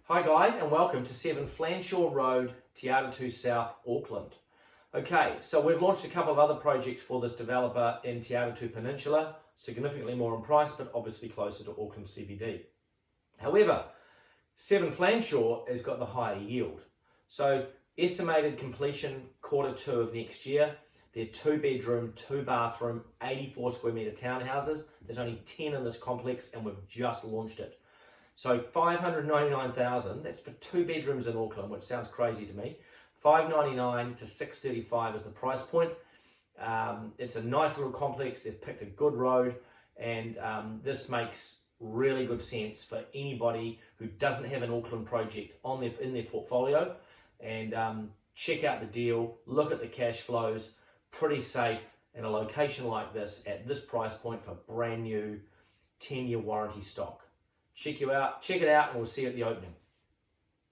Hi guys, and welcome to 7 Flanshaw Road, Atatu, South Auckland. Okay, so we've launched a couple of other projects for this developer in Atatu Peninsula, significantly more in price, but obviously closer to Auckland CBD. However, 7 Flanshaw has got the higher yield. So estimated completion Q2 of next year. They're 2-bedroom, 2-bathroom, 84 square metre townhouses. There's only 10 in this complex and we've just launched it. So $599,000, that's for 2 bedrooms in Auckland, which sounds crazy to me. $599 to $635 is the price point. It's a nice little complex. They've picked a good road, and this makes really good sense for anybody who doesn't have an Auckland project in their portfolio. And check out the deal, look at the cash flows, pretty safe in a location like this at this price point for brand new 10-year warranty stock. Check it out, and we'll see you at the opening.